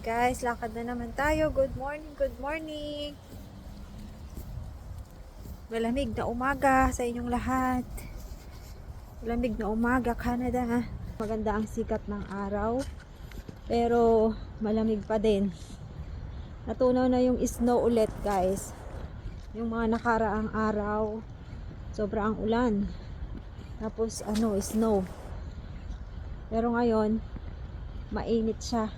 Guys, lakad na naman tayo. Good morning, good morning. Malamig na umaga sa inyong lahat. Malamig na umaga, Canada. Maganda ang sikat ng araw. Pero malamig pa din. Natunaw na yung snow ulit, guys. Yung mga nakaraang araw, sobrang ulan. Tapos snow. Pero ngayon, mainit siya.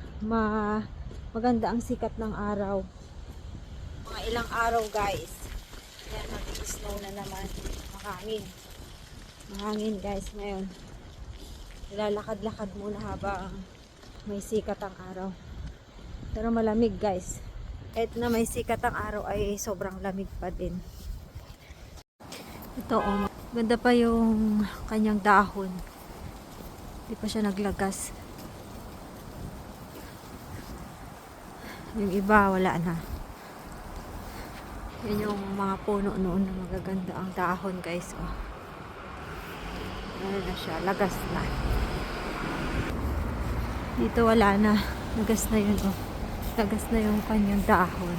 Maganda ang sikat ng araw. Mga ilang araw, guys. Yan, mag-snow na naman. Mahangin. Mahangin, guys, ngayon. Lalakad-lakad muna habang may sikat ang araw. Pero malamig, guys. Kahit na may sikat ang araw ay sobrang lamig pa din. Ito, ganda pa yung kanyang dahon. Hindi pa siya naglagas. Yung iba, wala na. Yan yung mga puno noon na magaganda ang dahon, guys. Ano na siya, lagas na. Dito wala na. Lagas na yun, lagas na yung kanyang dahon.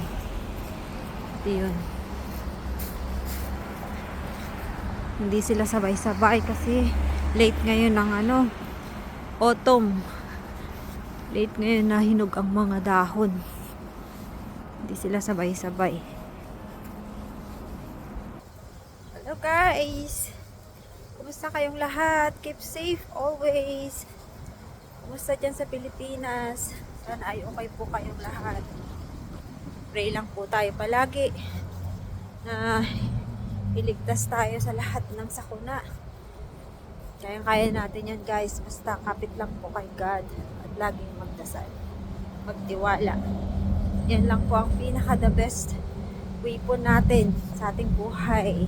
Ito yun. Hindi sila sabay-sabay kasi late ngayon ang autumn. Late ngayon na hinog ang mga dahon. Hindi sila sabay-sabay. Hello, guys! Kumusta kayong lahat? Keep safe always. Kumusta dyan sa Pilipinas? Sana ay okay po kayong lahat. Pray lang po tayo palagi na iligtas tayo sa lahat ng sakuna. Kaya natin yan, guys. Basta kapit lang po kay God at laging magdasal. Magtiwala. Yan lang po ang pinaka the best weapon natin sa ating buhay.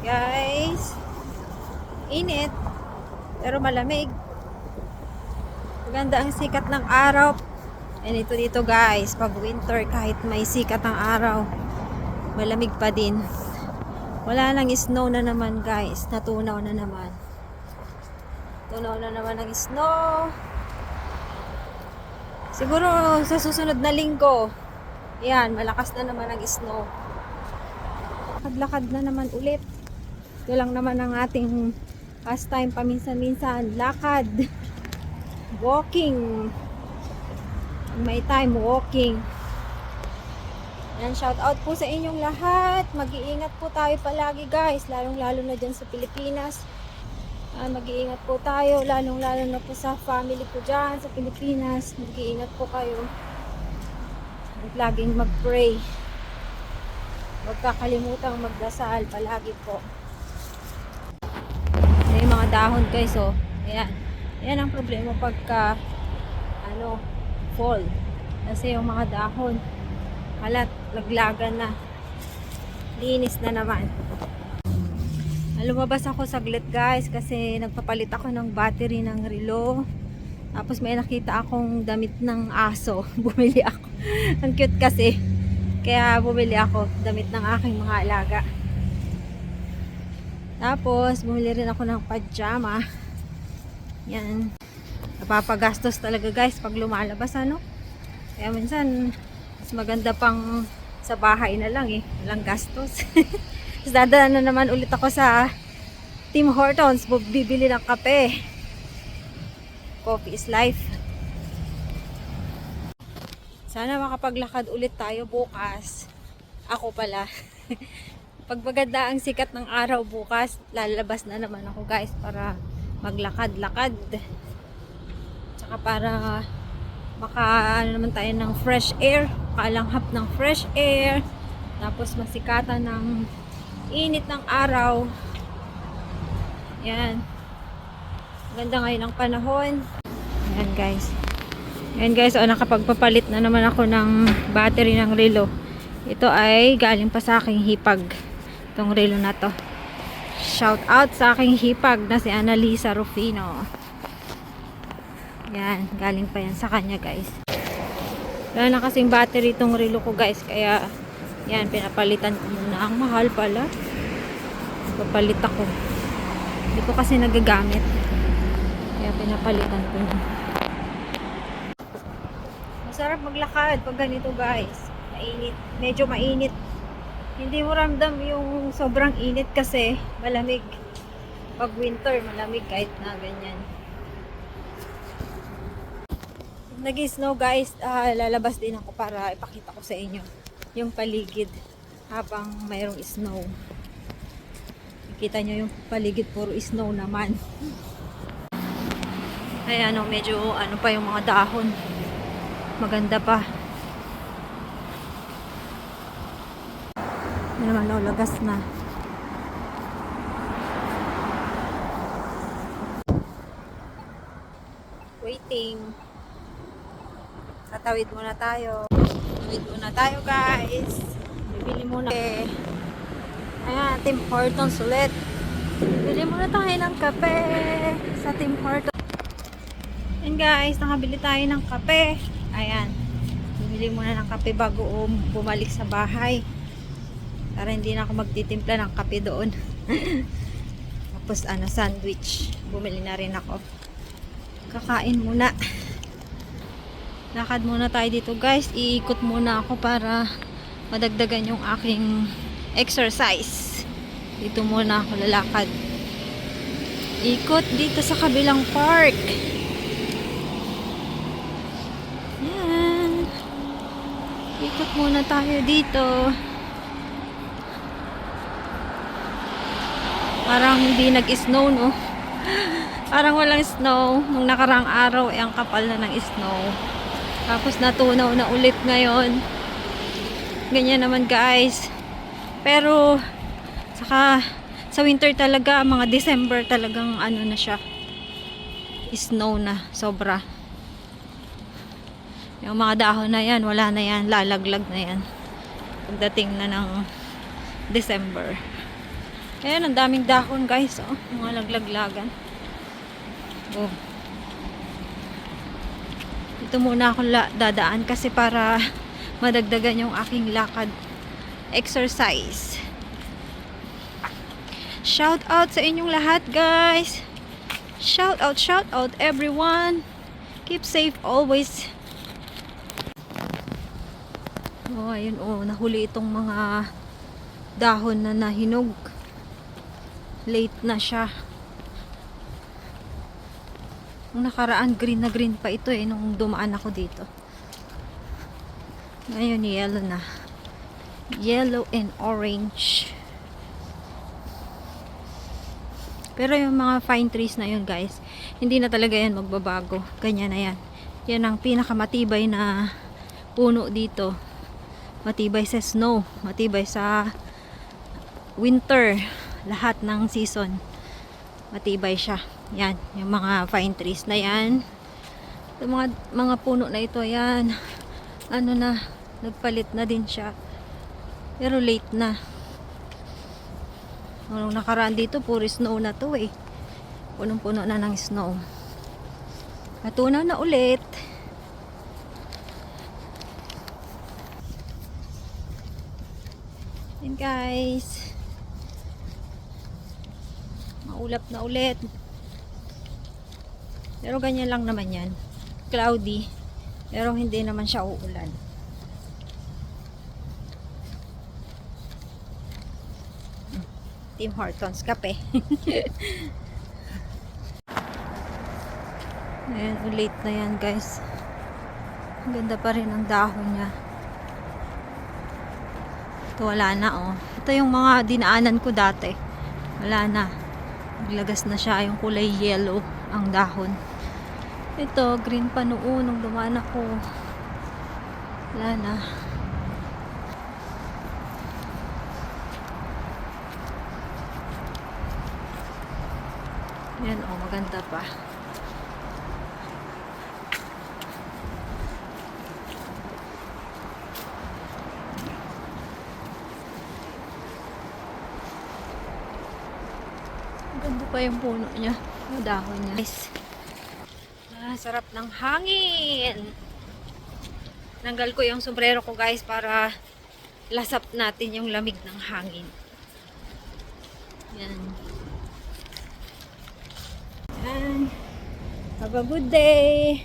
Guys, init pero malamig. Maganda ang sikat ng araw. And ito dito, guys, pag winter kahit may sikat ang araw, malamig pa din. Wala nang snow na naman, guys. Natunaw na naman. Tunaw na naman ang snow. Siguro sa susunod na linggo, yan, malakas na naman ang snow. Lakad-lakad na naman ulit. Ito lang naman ang ating pastime paminsan-minsan. Lakad. Walking. May time, walking. Yan, shout out po sa inyong lahat. Mag-iingat po tayo palagi, guys. Lalong-lalo na dyan sa Pilipinas. Mag-iingat po tayo. Lalong-lalo na po sa family ko dyan sa Pilipinas. Mag-iingat po kayo. At laging mag-pray. Huwag kakalimutang magdasal palagi po. May mga dahon, guys, Ayan. Ayan ang problema pagka fall. Kasi yung mga dahon laglagan na. Linis na naman. Lumabas ako saglit, guys, kasi nagpapalit ako ng battery ng relo. Tapos may nakita akong damit ng aso. Bumili ako. Ang cute kasi. Kaya bumili ako damit ng aking mga alaga. Tapos bumili rin ako ng pajama. Yan. Napapagastos talaga, guys, pag lumalabas, Kaya minsan mas maganda pang sa bahay na lang, walang gastos. Dadaan na naman ulit ako sa Tim Hortons, bibili ng kape. Coffee is life. Sana makapaglakad ulit tayo bukas. Ako pala. Pag maganda ang sikat ng araw bukas, lalabas na naman ako, guys, para maglakad-lakad. Tsaka para naman tayo ng fresh air, makalanghap ng fresh air, tapos masikatan ng init ng araw. Yan. Ganda ngayon ang panahon. Yan, guys. Yan, guys. Nakapagpapalit na naman ako ng battery ng relo. Ito ay galing pa sa aking hipag. Itong relo na to. Shout out sa aking hipag na si Annalisa Rufino. Yan. Galing pa yan sa kanya, guys. Wala na kasing battery itong relo ko, guys. Kaya yan, pinapalitan ko muna. Ang mahal pala. Papalit ako. Hindi ko kasi nagagamit. Kaya pinapalitan ko na. Masarap maglakad pag ganito guys. Mainit. Medyo mainit. Hindi mo ramdam yung sobrang init kasi malamig. Pag winter, malamig kahit na ganyan. Nag-snow guys, lalabas din ako para ipakita ko sa inyo yung paligid habang mayroong snow. Kita nyo yung paligid, puro snow naman. Ay ano, medyo ano pa yung mga dahon. Maganda pa. Ano naman, no, lagas na. Waiting. Tatawid muna tayo. Tatawid muna tayo guys. Bibili muna. Ayan, Tim Hortons ulit. Bili muna tayo ng kape sa Tim Hortons. Ayan guys, nakabili tayo ng kape. Ayan. Bibili muna ng kape bago bumalik sa bahay. Para hindi na ako magtitimpla ng kape doon. Tapos ano, sandwich. Bumili na rin ako. Kakain muna. Lakad muna tayo dito guys. Iikot muna ako para madagdagan yung aking exercise. Dito muna ako lalakad. Ikot dito sa kabilang park. Yan. Ikot muna tayo dito. Parang hindi nag-snow, no? Parang walang snow. Nung nakarang araw, ang kapal na ng snow. Tapos natunaw na ulit ngayon. Ganyan naman guys. Pero saka sa winter talaga, mga December talagang ano na siya. Snow na, sobra. Yung mga dahon na yan, wala na yan, lalaglag na yan. Pagdating na ng December. Ayan, ang daming dahon guys, oh. Mga laglaglagan. Oh. Ito muna ako dadaan kasi para madagdagan yung aking lakad. Exercise. Shout out sa inyong lahat guys. Shout out everyone. Keep safe always. Oh, ayun oh, nahuli itong mga dahon na nahinog. Late na siya. Nung nakaraan green na green pa ito eh nung dumaan ako dito. Ngayon yellow na. Yellow and orange. Pero yung mga fine trees na yun guys, hindi na talaga yan magbabago. Ganyan na yan. Yan ang pinakamatibay na puno dito. Matibay sa snow, matibay sa winter, lahat ng season. Matibay siya. Yan, yung mga fine trees na yan. Yung mga puno na ito, yan. Ano na, nagpalit na din siya. Pero late na. Nung nakaraan dito, puro snow na to eh. Punong-puno na ng snow. Natunaw na ulit. Yan guys. Maulap na ulit. Pero ganyan lang naman yan. Cloudy. Pero hindi naman siya uulan. Tim Hortons kape. Ayan, ulit na yan guys. Ang ganda pa rin ang dahon niya. Ito wala na oh. Ito yung mga dinaanan ko dati. Wala na. Naglagas na siya. Yung kulay yellow ang dahon. Ito, green pa noon nung dumaan ako. Wala na. Yan oh, maganda pa. Maganda pa yung puno niya. Yung dahon niya. Nice. Sarap ng hangin. Nanggal ko yung sombrero ko guys para lasap natin yung lamig ng hangin. Yan. Yan. Have a good day.